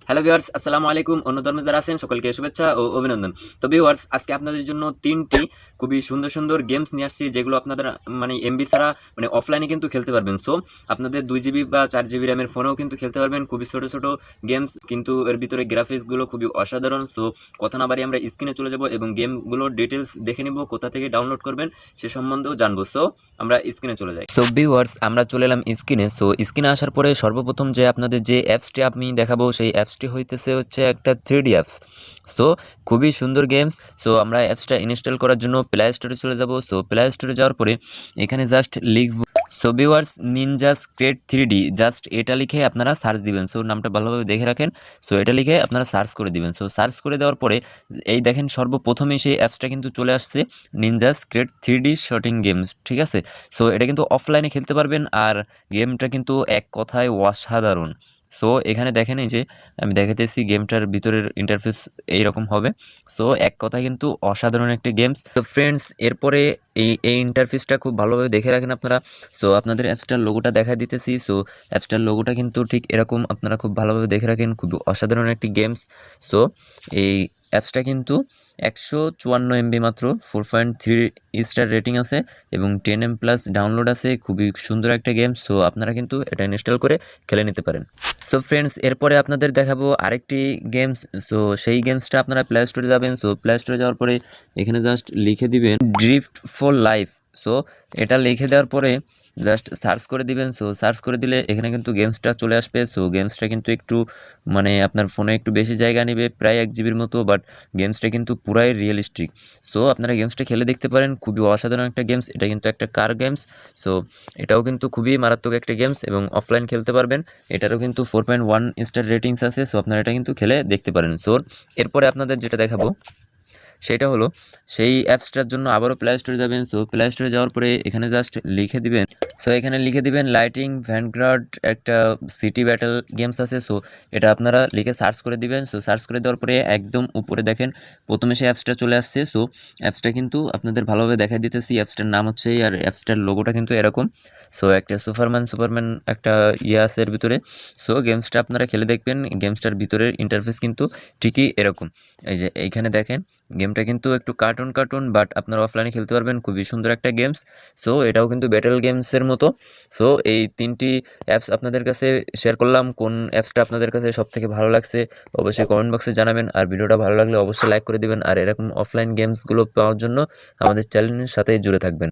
Hello viewers, আসসালামু আলাইকুম। অন্য ধর্মে যারা আছেন সকলকে শুভেচ্ছা ও অভিনন্দন। তো ভিউয়ার্স, আজকে আপনাদের জন্য ৩টি খুবই সুন্দর সুন্দর গেমস নিয়ে আসছি, যেগুলো আপনারা মানে এমবি ছাড়া মানে অফলাইনে কিন্তু খেলতে পারবেন। সো আপনাদের 2 জিবি বা 4 জিবি র্যামের ফোনেও কিন্তু খেলতে পারবেন। খুবই ছোট ছোট গেমস, কিন্তু এর ভিতরে গ্রাফিক্সগুলো খুবই অসাধারণ। সো কথা না বাড়িয়ে আমরা স্ক্রিনে চলে যাব এবং গেমগুলোর ডিটেলস দেখে নিব, কোথা থেকে ডাউনলোড করবেন সে সম্বন্ধেও জানবো। সো আমরা স্ক্রিনে চলে যাই। সো ভিউয়ার্স, আমরা চলে এলাম স্ক্রিনে। সো স্ক্রিনে আসার পরে সর্বপ্রথম যে আপনাদের যে অ্যাপসটি আমি দেখাবো, সেই অ্যাপসটি হইতেছে হচ্ছে একটা 3D অ্যাপস। সো খুবই সুন্দর গেমস। সো আমরা অ্যাপসটা ইনস্টল করার জন্য প্লে স্টোরে চলে যাব। সো প্লে স্টোরে যাওয়ার পরে এখানে জাস্ট লিখব, সো ভিউয়ার্স, নিনজা স্ক্রেড 3D, জাস্ট এটা লিখে আপনারা সার্চ দিবেন। সো নামটা ভালোভাবে দেখে রাখেন। সো এটা লিখে আপনারা সার্চ করে দিবেন। সো সার্চ করে দেওয়ার পরে এই দেখেন সর্বপ্রথমেই সেই অ্যাপসটা কিন্তু চলে আসছে, নিনজা স্ক্রেড 3D শুটিং গেমস, ঠিক আছে। সো এটা কিন্তু অফলাইনে খেলতে পারবেন, আর গেমটা কিন্তু এক কথায় অসাধারণ। সো এখানে দেখেন, এই যে আমি দেখাতেছি গেমটার ভিতরের ইন্টারফেস এইরকম হবে। সো এক কথায় কিন্তু অসাধারণ একটি গেমস। তো ফ্রেন্ডস, এরপরে এই ইন্টারফেসটা খুব ভালোভাবে দেখে রাখেন আপনারা। সো আপনাদের অ্যাপসটার লোগোটা দেখা দিতেছি। সো অ্যাপসটার লোগোটা কিন্তু ঠিক এরকম, আপনারা খুব ভালোভাবে দেখে রাখেন। খুব অসাধারণ একটি গেমস। সো এই অ্যাপসটা কিন্তু 154 MB মাত্র, 4.3 স্টার রেটিং আছে এবং 10M+ ডাউনলোড আছে। খুবই সুন্দর একটা গেম। সো আপনারা কিন্তু এটা ইনস্টল করে খেলে নিতে পারেন। সো ফ্রেন্ডস, এরপরে আপনাদের দেখাবো আরেকটি গেমস। সো সেই গেমসটা আপনারা প্লে স্টোরে যাবেন। সো প্লে স্টোরে যাওয়ার পরে এখানে জাস্ট লিখে দিবেন ড্রিফট ফর লাইফ। সো এটা লিখে দেওয়ার পরে জাস্ট সার্চ করে দিবেন। সো সার্চ করে দিলে এখানে কিন্তু গেমসটা চলে আসবে। সো গেমসটা কিন্তু একটু মানে আপনার ফোনে একটু বেশি জায়গা নেবে, প্রায় 1 জিবির মতো, বাট গেমসটা কিন্তু পুরাই রিয়েলিস্টিক। সো আপনারা গেমসটা খেলে দেখতে পারেন, খুবই অসাধারণ একটা গেমস। এটা কিন্তু একটা কার গেমস। সো এটাও কিন্তু খুবই মারাত্মক একটা গেমস এবং অফলাইন খেলতে পারবেন। এটারও কিন্তু 4.1 স্টার রেটিংস আছে। সো আপনারা এটা কিন্তু খেলে দেখতে পারেন। সো এরপরে আপনাদের যেটা দেখাবো সেটা হলো, সেই অ্যাপসটার জন্য আবারও প্লে স্টোরে যাবেন। সো প্লে স্টোরে যাওয়ার পরে এখানে জাস্ট লিখে দিবেন, সো এখানে লিখে দিবেন লাইটিং ভ্যানগার্ড, একটা সিটি ব্যাটেল গেমস আছে। সো এটা আপনারা লিখে সার্চ করে দিবেন। সো সার্চ করে দেওয়ার পরে একদম উপরে দেখেন প্রথমে সেই অ্যাপসটা চলে আসছে। সো অ্যাপসটা কিন্তু আপনাদের ভালোভাবে দেখা দিতেছি। অ্যাপসটার নাম হচ্ছে, আর অ্যাপসটার লোগোটা কিন্তু এরকম। সো একটা সুপারম্যান একটা ইয়ে আছে এর ভিতরে। সো গেমসটা আপনারা খেলে দেখবেন। গেমসটার ভিতরের ইন্টারফেস কিন্তু ঠিকই এরকম। এই যে এইখানে দেখেন, গেমটা কিন্তু একটু কার্টুন, বাট আপনারা অফলাইনে খেলতে পারবেন। খুবই সুন্দর একটা গেমস। সো এটাও কিন্তু ব্যাটেল গেমসের মতো। সো এই 3টি অ্যাপস আপনাদের কাছে শেয়ার করলাম। কোন অ্যাপসটা আপনাদের কাছে সবথেকে ভালো লাগছে অবশ্যই কমেন্ট বক্সে জানাবেন। আর ভিডিওটা ভালো লাগলে অবশ্যই লাইক করে দিবেন। আর এরকম অফলাইন গেমসগুলো পাওয়ার জন্য আমাদের চ্যানেলের সাথেই জুড়ে থাকবেন।